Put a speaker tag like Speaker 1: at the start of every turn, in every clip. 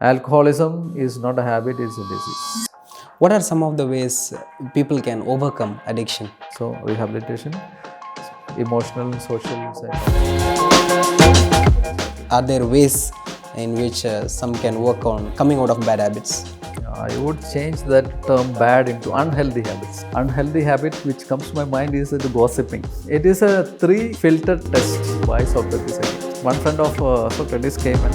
Speaker 1: Alcoholism is not a habit, it's a disease.
Speaker 2: What are some of the ways people can overcome addiction?
Speaker 1: So, rehabilitation, emotional, social, psychological.
Speaker 2: Are there ways in which some can work on coming out of bad habits?
Speaker 1: I would change that term bad into unhealthy habits. Unhealthy habit which comes to my mind is the gossiping. It is a 3-filter test by Socrates again. One friend of Socrates came and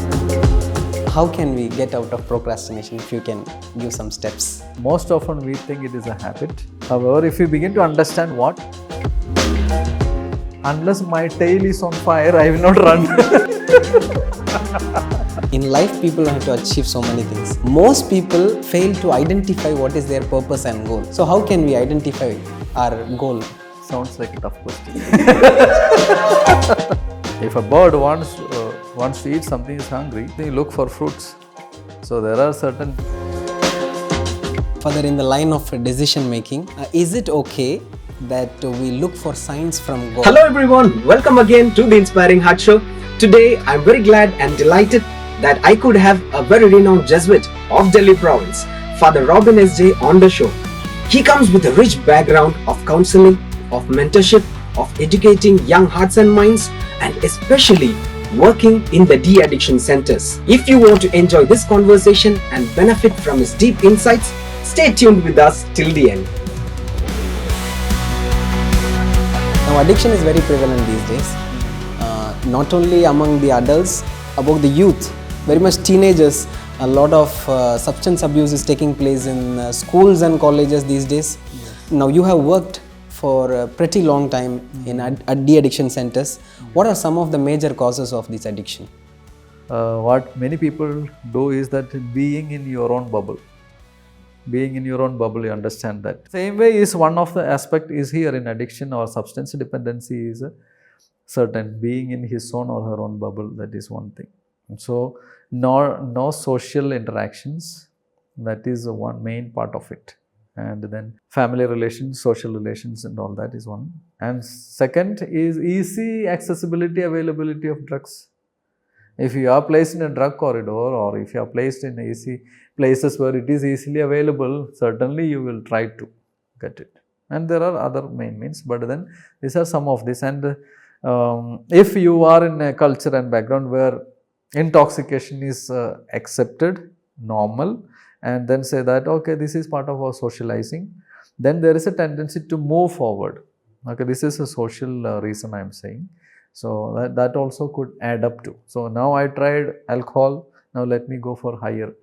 Speaker 2: how can we get out of procrastination? If you can give some steps.
Speaker 1: Most often we think it is a habit. However, if you begin to understand what, unless my tail is on fire, I will not run.
Speaker 2: In life, people have to achieve so many things. Most people fail to identify what is their purpose and goal. So how can we identify our goal?
Speaker 1: Sounds like a tough question. If a bird wants to eat something, is hungry, they look for fruits. So there are certain.
Speaker 2: Further in the line of decision making, is it okay that we look for signs from God?
Speaker 3: Hello everyone, welcome again to the Inspiring Heart Show. Today I'm very glad and delighted that I could have a very renowned Jesuit of Delhi province, Fr.Robin SJ on the show. He comes with a rich background of counseling, of mentorship, of educating young hearts and minds, and especially working in the de-addiction centers. If you want to enjoy this conversation and benefit from his deep insights, stay tuned with us till the end.
Speaker 2: Now, addiction is very prevalent these days, not only among the adults, about the youth, very much teenagers. A lot of substance abuse is taking place in schools and colleges these days. Now, you have worked for a pretty long time in de-addiction centers. What are some of the major causes of this addiction?
Speaker 1: What many people do is that being in your own bubble. Being in your own bubble, you understand that. Same way is one of the aspect is here in addiction or substance dependency is certain. Being in his own or her own bubble, that is one thing. So, no social interactions, that is one main part of it. And then family relations, social relations and all that is one. And second is easy accessibility, availability of drugs. If you are placed in a drug corridor or if you are placed in easy places where it is easily available, certainly you will try to get it. And there are other main means, but then these are some of this. And if you are in a culture and background where intoxication is accepted, normal, and then say that, okay, this is part of our socializing, then there is a tendency to move forward. Okay, this is a social reason I am saying. So that also could add up to. So now I tried alcohol, now let me go for higher,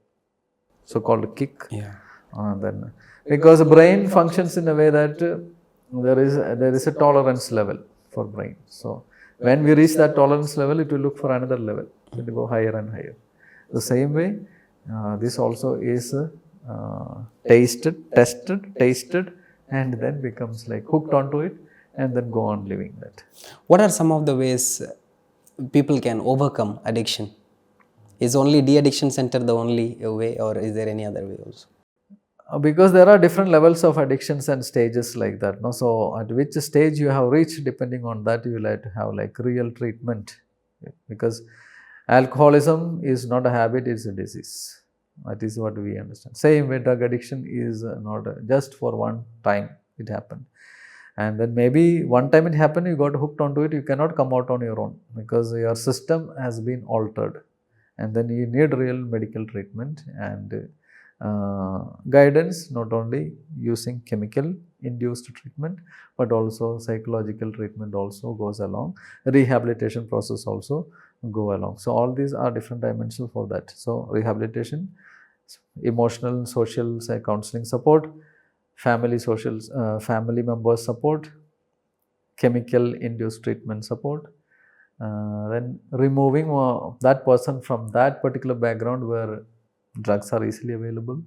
Speaker 1: so-called kick.
Speaker 2: Yeah.
Speaker 1: Then because the brain functions in a way that there is a tolerance level for brain. So when we reach that tolerance level, it will look for another level. It will go higher and higher. The same way, this also is tested, and then becomes like hooked onto it and then go on living that.
Speaker 2: What are some of the ways people can overcome addiction? Is only de-addiction center the only way, or is there any other way also?
Speaker 1: Because there are different levels of addictions and stages like that. No? So at which stage you have reached, depending on that, you will have to have like real treatment. Because alcoholism is not a habit, it's a disease. That is what we understand. Same way drug addiction is not just for one time it happened. And then maybe one time it happened, you got hooked onto it, you cannot come out on your own because your system has been altered. And then you need real medical treatment and guidance, not only using chemical induced treatment, but also psychological treatment also goes along. Rehabilitation process also go along. So all these are different dimensions for that. So rehabilitation, emotional, social, counseling support, family members support, chemical induced treatment support, then removing that person from that particular background where drugs are easily available.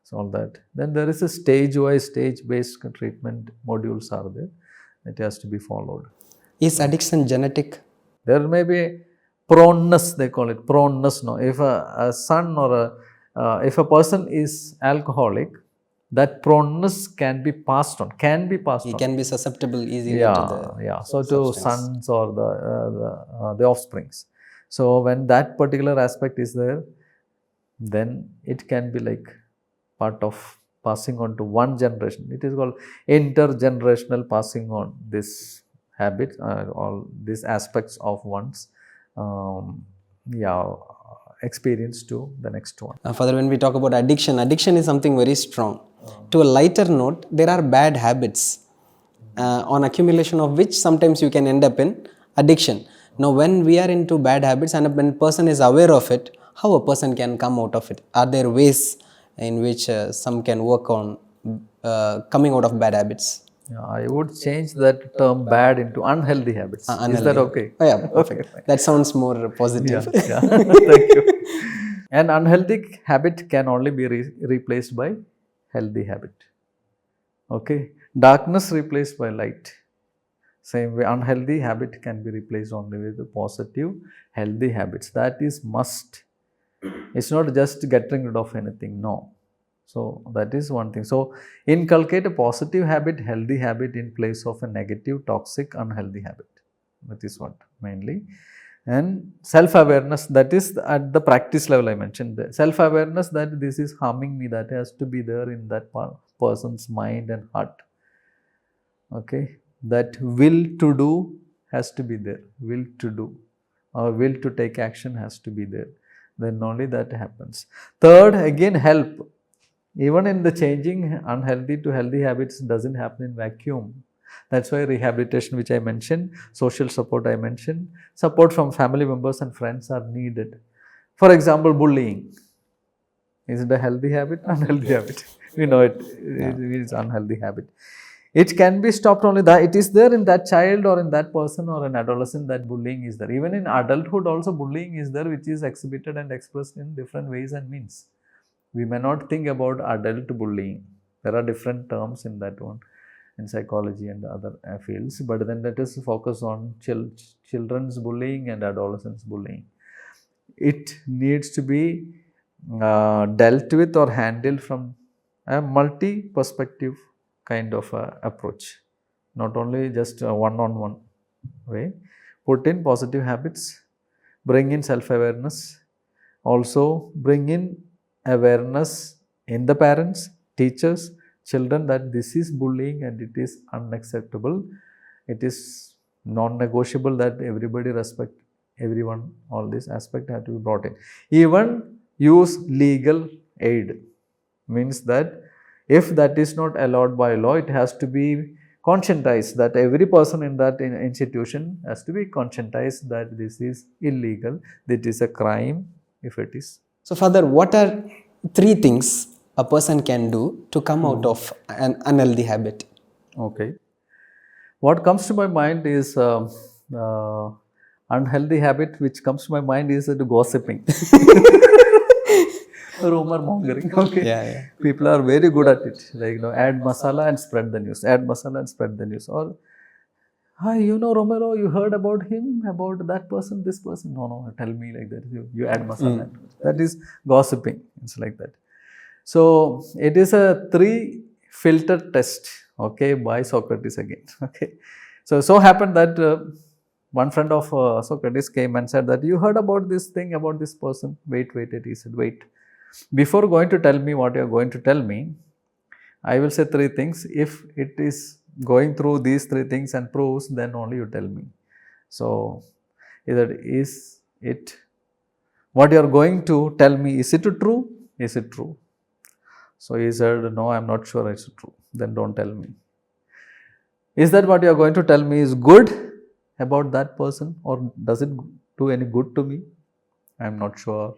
Speaker 1: So all that. Then there is a stage-wise, stage-based treatment modules are there. It has to be followed.
Speaker 2: Is addiction genetic?
Speaker 1: There may be proneness, they call it proneness. No, if a son or if a person is alcoholic, that proneness can be passed on.
Speaker 2: He can be susceptible easily to the
Speaker 1: So to sons or the offsprings. So when that particular aspect is there, then it can be like part of passing on to one generation. It is called intergenerational passing on this habit, all these aspects of one's experience to the next one.
Speaker 2: Further, when we talk about addiction, addiction is something very strong. To a lighter note, there are bad habits on accumulation of which sometimes you can end up in addiction. Now, when we are into bad habits and when a person is aware of it, how a person can come out of it? Are there ways in which some can work on coming out of bad habits?
Speaker 1: Yeah, I would change that term bad into unhealthy habits. Is that okay?
Speaker 2: Oh, yeah, perfect. That sounds more positive.
Speaker 1: Yeah. Thank you. An unhealthy habit can only be replaced by healthy habit. Okay. Darkness replaced by light. Same way, unhealthy habit can be replaced only with the positive, healthy habits. That is must. It's not just getting rid of anything. No. So that is one thing. So inculcate a positive habit, healthy habit in place of a negative, toxic, unhealthy habit. That is what mainly. And self-awareness, that is at the practice level I mentioned. Self-awareness that this is harming me, that has to be there in that person's mind and heart. Okay. That will to do has to be there. Will to do or will to take action has to be there. Then only that happens. Third, again, help. Even in the changing unhealthy to healthy habits doesn't happen in vacuum. That's why rehabilitation, which I mentioned, social support I mentioned, support from family members and friends are needed. For example, bullying. Is it a healthy habit? Unhealthy habit. We know it is unhealthy habit. It can be stopped only that it is there in that child or in that person or an adolescent, that bullying is there. Even in adulthood also bullying is there, which is exhibited and expressed in different ways and means. We may not think about adult bullying. There are different terms in that one, in psychology and other fields. But then let us focus on children's bullying and adolescents bullying. It needs to be dealt with or handled from a multi-perspective kind of approach. Not only just a one-on-one way. Put in positive habits, bring in self-awareness, also bring in awareness in the parents, teachers, children that this is bullying and it is unacceptable. It is non-negotiable that everybody respect everyone. All these aspects have to be brought in. Even use legal aid. Means that if that is not allowed by law, it has to be conscientized that every person in that institution has to be conscientized that this is illegal, that is a crime if it is.
Speaker 2: So, Father, what are 3 things a person can do to come out of an unhealthy habit?
Speaker 1: Okay. What comes to my mind is unhealthy habit, which comes to my mind is gossiping. Rumor mongering. Okay.
Speaker 2: Yeah.
Speaker 1: People are very good at it. Like, add masala and spread the news. Add masala and spread the news. Or, hi, Romero, you heard about him, about that person, this person. No, tell me like that. You add masala. That is gossiping. It's like that. So, it is a 3 filter test, okay, by Socrates again. Okay. So happened that one friend of Socrates came and said that you heard about this thing, about this person. Wait. He said, wait. Before going to tell me what you are going to tell me, I will say 3 things. If it is going through these 3 things and proves, then only you tell me. So, is it what you are going to tell me, is it true? Is it true? So he said, no, I am not sure it's true. Then don't tell me. Is that what you are going to tell me is good about that person, or does it do any good to me? I am not sure.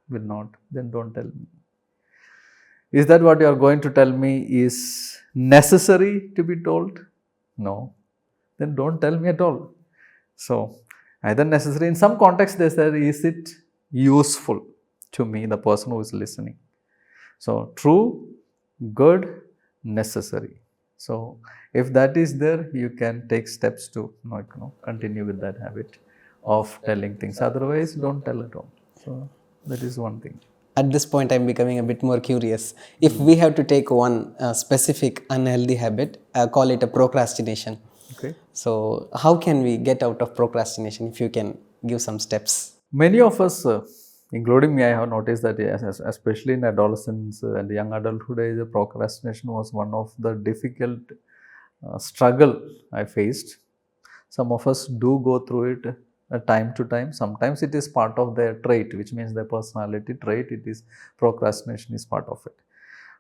Speaker 1: Will not. Then don't tell me. Is that what you are going to tell me is necessary to be told? No. Then don't tell me at all. So, either necessary, in some context they said, is it useful to me, the person who is listening? So, true, good, necessary. So, if that is there, you can take steps to continue with that habit of telling things. Otherwise, don't tell at all. So, that is one thing.
Speaker 2: At this point, I am becoming a bit more curious. If we have to take one specific unhealthy habit, call it a procrastination.
Speaker 1: Okay.
Speaker 2: So, how can we get out of procrastination, if you can give some steps?
Speaker 1: Many of us including me, I have noticed that yes, especially in adolescence and young adulthood age, procrastination was one of the difficult struggle I faced. Some of us do go through it time to time. Sometimes it is part of their trait, which means their personality trait. It is procrastination is part of it.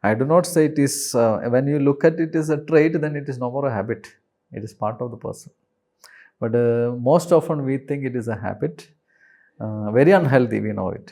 Speaker 1: I do not say it is, when you look at it as a trait, then it is no more a habit. It is part of the person. But most often we think it is a habit, very unhealthy, we know it.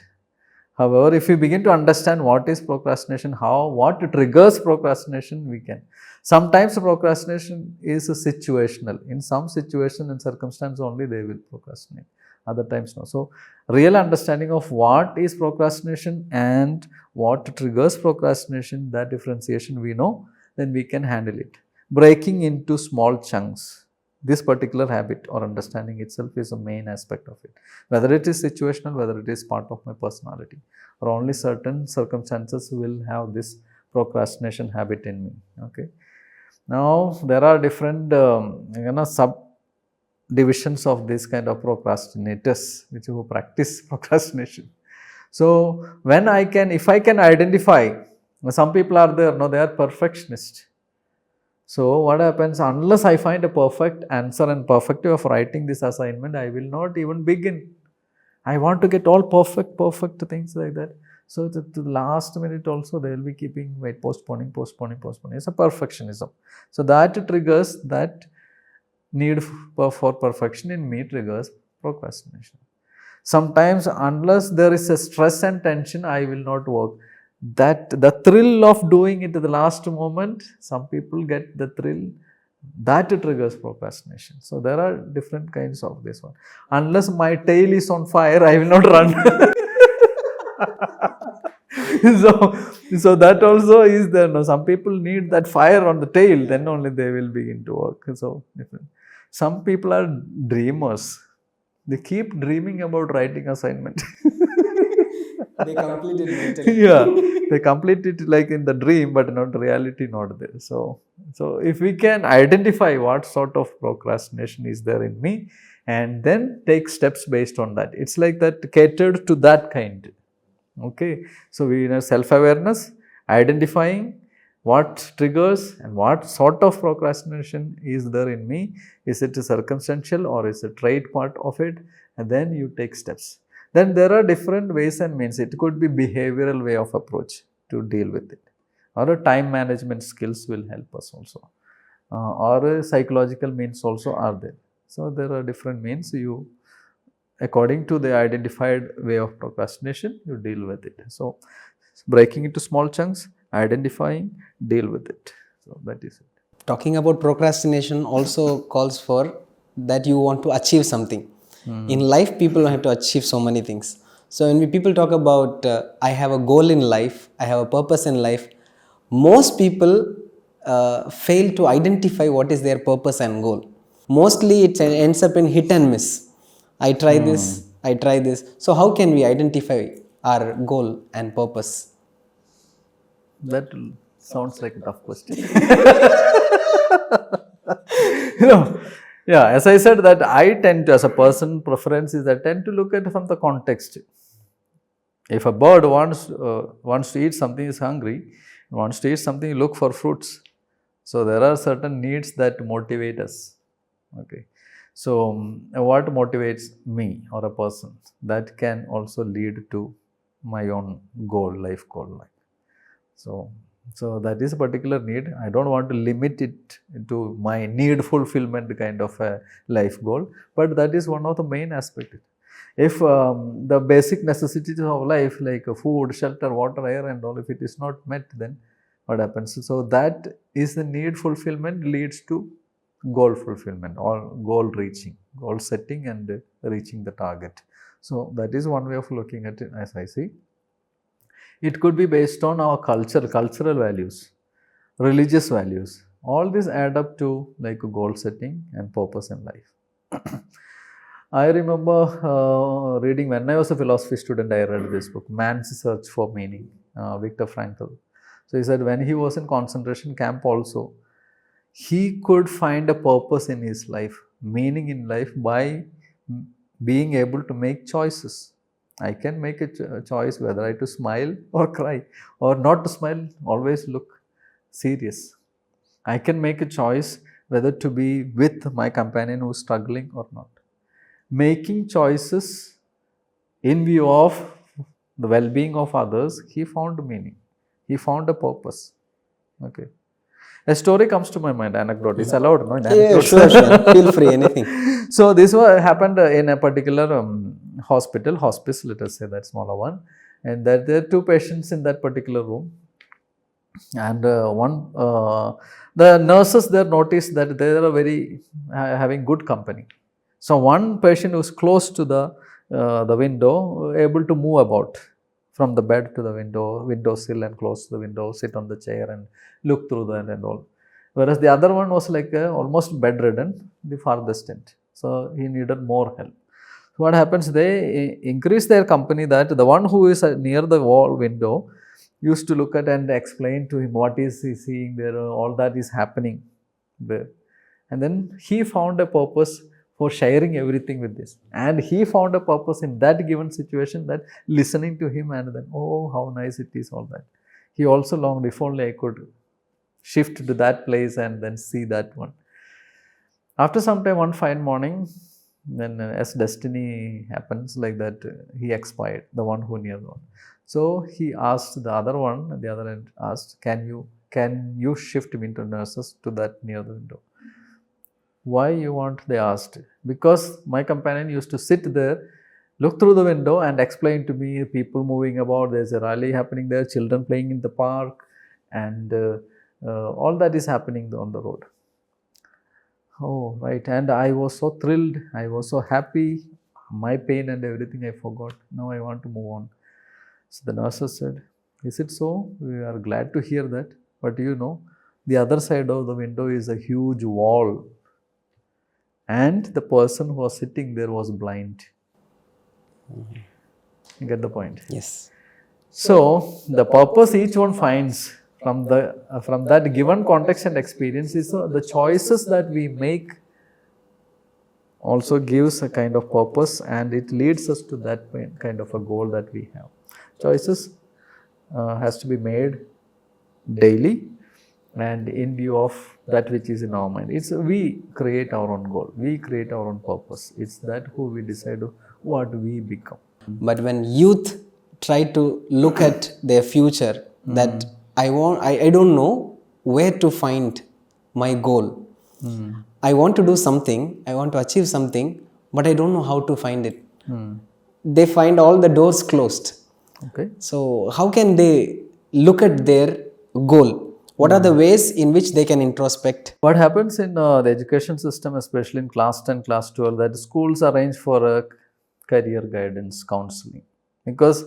Speaker 1: However, if we begin to understand what is procrastination, what triggers procrastination, we can. Sometimes procrastination is situational. In some situation and circumstance only they will procrastinate. Other times no. So, real understanding of what is procrastination and what triggers procrastination, that differentiation we know, then we can handle it. Breaking into small chunks. This particular habit or understanding itself is a main aspect of it. Whether it is situational, whether it is part of my personality, or only certain circumstances will have this procrastination habit in me. Okay. Now there are different subdivisions of this kind of procrastinators which who practice procrastination. So if I can identify, some people are there, no, they are perfectionists. So what happens, unless I find a perfect answer and perfect way of writing this assignment, I will not even begin. I want to get all perfect things like that. So the last minute also they will be postponing. It's a perfectionism. So that triggers that need for perfection in me, triggers procrastination. Sometimes unless there is a stress and tension, I will not work. That the thrill of doing it at the last moment, some people get the thrill, that triggers procrastination. So there are different kinds of this one. Unless my tail is on fire, I will not run. so that also is there. No, some people need that fire on the tail, then only they will begin to work. So different. Some people are dreamers. They keep dreaming about writing assignment.
Speaker 2: They complete it mentally.
Speaker 1: Yeah, they complete it like in the dream, but not reality, not there. So if we can identify what sort of procrastination is there in me, and then take steps based on that, it's like that catered to that kind. Okay, so we know self-awareness, identifying what triggers and what sort of procrastination is there in me. Is it circumstantial or is it trait part of it? And then you take steps. Then there are different ways and means. It could be behavioral way of approach to deal with it, or a time management skills will help us also, or psychological means also are there. So there are different means. You, according to the identified way of procrastination, you deal with it. So breaking into small chunks, identifying, deal with it. So that is it.
Speaker 2: Talking about procrastination also calls for that you want to achieve something. In life, people have to achieve so many things. So when people talk about I have a goal in life, I have a purpose in life, most people fail to identify what is their purpose and goal. Mostly it ends up in hit and miss. I try this, I try this. So how can we identify our goal and purpose?
Speaker 1: That sounds like a tough question. Yeah, as I said that I tend to, as a person preference is I tend to look at it from the context. If a bird wants to eat something, is hungry, wants to eat something, look for fruits. So there are certain needs that motivate us. Okay. So what motivates me or a person, that can also lead to my own goal, life goal. So that is a particular need. I don't want to limit it to my need fulfillment kind of a life goal, but that is one of the main aspects. If the basic necessities of life like food, shelter, water, air and all, if it is not met, then what happens? So that is the need fulfillment leads to goal fulfillment or goal reaching, goal setting and reaching the target. So that is one way of looking at it, as I see. It could be based on our cultural values, religious values. All these add up to like a goal setting and purpose in life. I remember reading, when I was a philosophy student, I read this book, Man's Search for Meaning, Viktor Frankl. So he said when he was in concentration camp also, he could find a purpose in his life, meaning in life by being able to make choices. I can make a choice whether I to smile or cry, or not to smile, always look serious. I can make a choice whether to be with my companion who is struggling or not. Making choices in view of the well-being of others, he found meaning. He found a purpose. Okay. A story comes to my mind, anecdote. It's allowed, no?
Speaker 2: Yeah,
Speaker 1: Anecdotes.
Speaker 2: sure. Feel free, anything.
Speaker 1: So this happened in a particular hospice, let us say that smaller one, and that there are two patients in that particular room, and the nurses there noticed that they are very having good company. So one patient was close to the window, able to move about from the bed to the windowsill, and close to the window, sit on the chair and look through that and all. Whereas the other one was like almost bedridden, the farthest end. So he needed more help. So what happens? They increase their company, that the one who is near the wall window used to look at and explain to him what is he seeing there, all that is happening there. And then he found a purpose for sharing everything with this. And he found a purpose in that given situation, that listening to him, and then, oh, how nice it is, all that. He also longed, if only I could shift to that place and then see that one. After some time, one fine morning, then as destiny happens like that, he expired, the one who near the one. So he asked the other one, at the other end asked, can you shift me into nurses to that near the window? Why you want? They asked. Because my companion used to sit there, look through the window and explain to me people moving about, there's a rally happening there, children playing in the park, and all that is happening on the road. Oh, right. And I was so thrilled, I was so happy, my pain and everything I forgot. Now I want to move on. So the nurses said, is it so? We are glad to hear that. But you know, the other side of the window is a huge wall. And the person who was sitting there was blind. You get the point?
Speaker 2: Yes.
Speaker 1: So the purpose each one finds from that given context and experience is the choices that we make also gives a kind of purpose, and it leads us to that kind of a goal that we have. Choices has to be made daily and in view of that which is in our mind. We create our own goal, we create our own purpose. It's that who we decide what we become.
Speaker 2: But when youth try to look at their future, that I don't know where to find my goal. I want to do something, I want to achieve something, but I don't know how to find it. They find all the doors closed.
Speaker 1: Okay.
Speaker 2: So how can they look at their goal? What are the ways in which they can introspect?
Speaker 1: What happens in the education system, especially in class 10, class 12, that schools arrange for a career guidance counseling. Because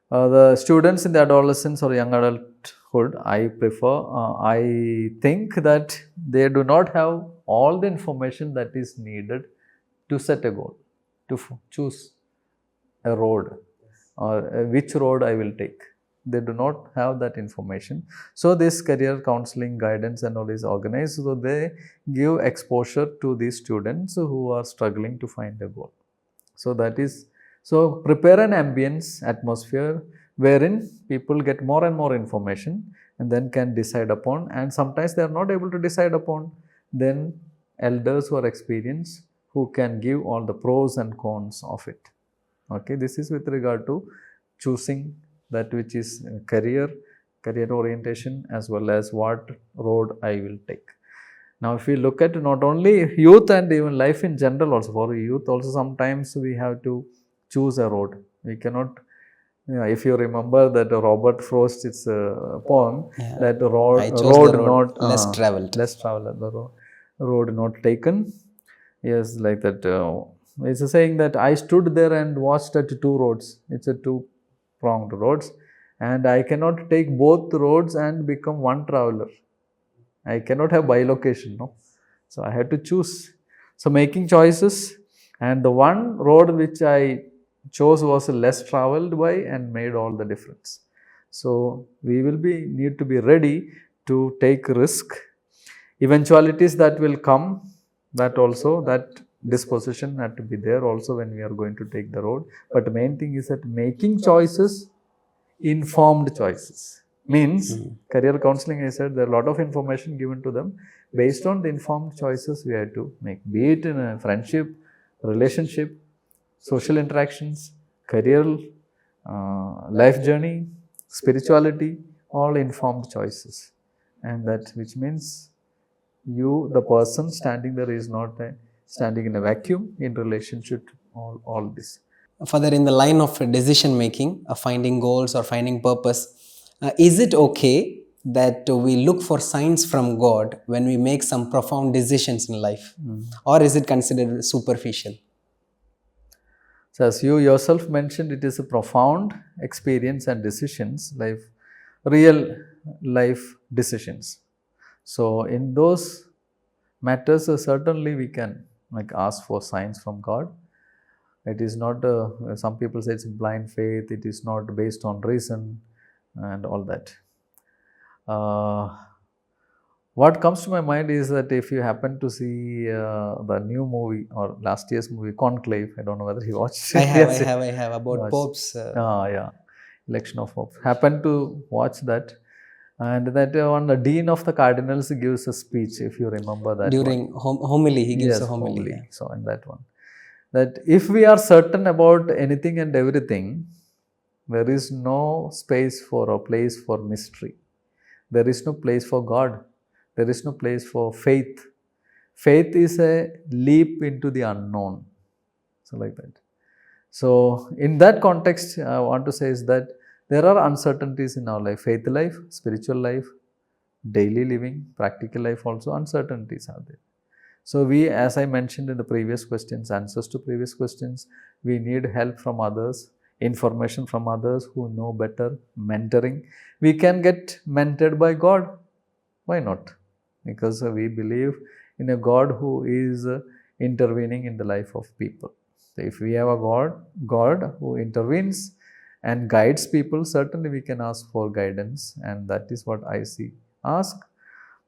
Speaker 1: the students in the adolescence or young adulthood, I think that they do not have all the information that is needed to set a goal, to choose a road, or which road I will take. They do not have that information. So this career counseling guidance and all is organized, so they give exposure to these students who are struggling to find a goal. So prepare an ambience, atmosphere, wherein people get more and more information and then can decide upon, and sometimes they are not able to decide upon, then elders who are experienced, who can give all the pros and cons of it. Okay, this is with regard to choosing that which is career orientation, as well as what road I will take. Now, if we look at not only youth and even life in general also, for youth also sometimes we have to choose a road. We cannot, if you remember that Robert Frost's poem, that road not
Speaker 2: less traveled,
Speaker 1: the road not taken. Yes, like that. It's a saying that I stood there and watched at two roads. It's a two-pronged roads, and I cannot take both roads and become one traveler. I cannot have bilocation, no. So I had to choose. So making choices, and the one road which I chose was less traveled by and made all the difference. So we will need to be ready to take risk. Eventualities that will come, that disposition had to be there also when we are going to take the road. But the main thing is that making choices, informed choices. Means career counseling, I said, there are a lot of information given to them. Based on the informed choices we have to make, be it in a friendship, relationship, social interactions, career, life journey, spirituality, all informed choices. And that which means you, the person standing there, is not standing in a vacuum in relationship to all this.
Speaker 2: Further, in the line of decision making, finding goals or finding purpose, is it okay that we look for signs from God when we make some profound decisions in life? Or is it considered superficial?
Speaker 1: So as you yourself mentioned, it is a profound experience and decisions, real life decisions. So in those matters, certainly we can ask for signs from God. It is not, some people say it's blind faith, it is not based on reason and all that. What comes to my mind is that if you happen to see the new movie or last year's movie, Conclave, I don't know whether you watched it.
Speaker 2: I have about popes.
Speaker 1: Election of popes. Happened to watch that. And that one, the Dean of the Cardinals gives a speech, if you remember that.
Speaker 2: During homily, he gives a homily.
Speaker 1: Yeah. So in that one, that if we are certain about anything and everything, there is no space for or place for mystery. There is no place for God. There is no place for faith. Faith is a leap into the unknown. So like that. So in that context, I want to say is that there are uncertainties in our life, faith life, spiritual life, daily living, practical life also, uncertainties are there. So we, as I mentioned in the previous questions, answers to previous questions, we need help from others, information from others who know better, mentoring. We can get mentored by God. Why not? Because we believe in a God who is intervening in the life of people. So if we have a God who intervenes and guides people, certainly we can ask for guidance, and that is what I see. Ask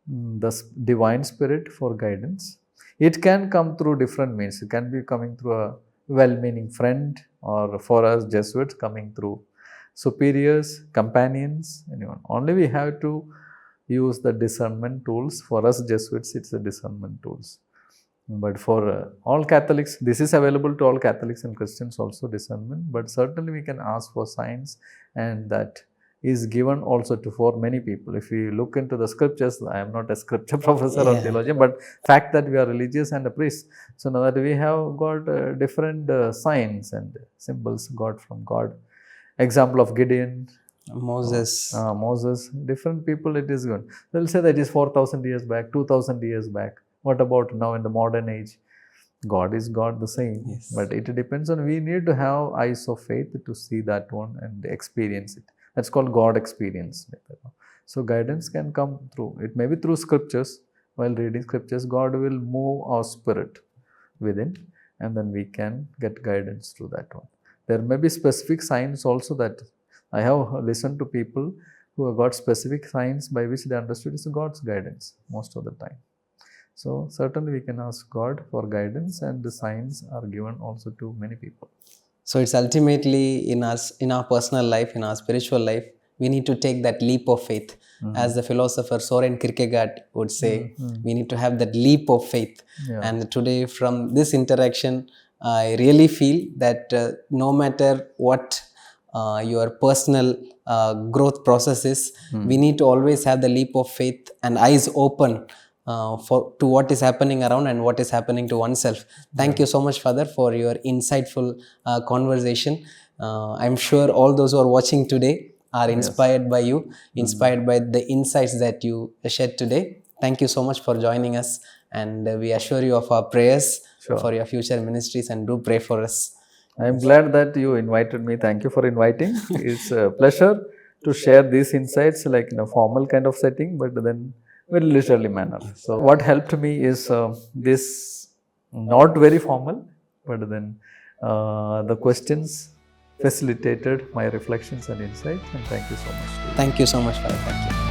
Speaker 1: the divine spirit for guidance. It can come through different means. It can be coming through a well-meaning friend, or for us Jesuits coming through superiors, companions, anyone. Only we have to use the discernment tools. For us Jesuits, it's the discernment tools. But for all Catholics, this is available to all Catholics and Christians also, discernment. But certainly we can ask for signs, and that is given also for many people. If we look into the scriptures, I am not a scripture professor or theologian, but fact that we are religious and a priest. So now that we have got different signs and symbols got from God. Example of Gideon,
Speaker 2: Moses,
Speaker 1: different people it is good. They'll say that it is 4,000 years back, 2,000 years back. What about now in the modern age? God is God the same.
Speaker 2: Yes.
Speaker 1: But it depends on, we need to have eyes of faith to see that one and experience it. That's called God experience. So guidance can come through. It may be through scriptures. While reading scriptures, God will move our spirit within, and then we can get guidance through that one. There may be specific signs also that I have listened to people who have got specific signs by which they understood it's God's guidance most of the time. So certainly we can ask God for guidance, and the signs are given also to many people.
Speaker 2: So it's ultimately in our personal life, in our spiritual life, we need to take that leap of faith. As the philosopher Soren Kierkegaard would say, we need to have that leap of faith.
Speaker 1: Yeah.
Speaker 2: And today from this interaction, I really feel that no matter what your personal growth process is, we need to always have the leap of faith and eyes open to what is happening around and what is happening to oneself. Thank you so much, Father, for your insightful conversation. I'm sure all those who are watching today are inspired by you, inspired by the insights that you shared today. Thank you so much for joining us, and we assure you of our prayers for your future ministries, and do pray for us.
Speaker 1: I am glad that you invited me. Thank you for inviting. It's a pleasure to share these insights in a formal kind of setting, but then very leisurely manner. So what helped me is this not very formal, but then the questions facilitated my reflections and insights, and thank you so much.
Speaker 2: Thank you so much, Father. Thank you.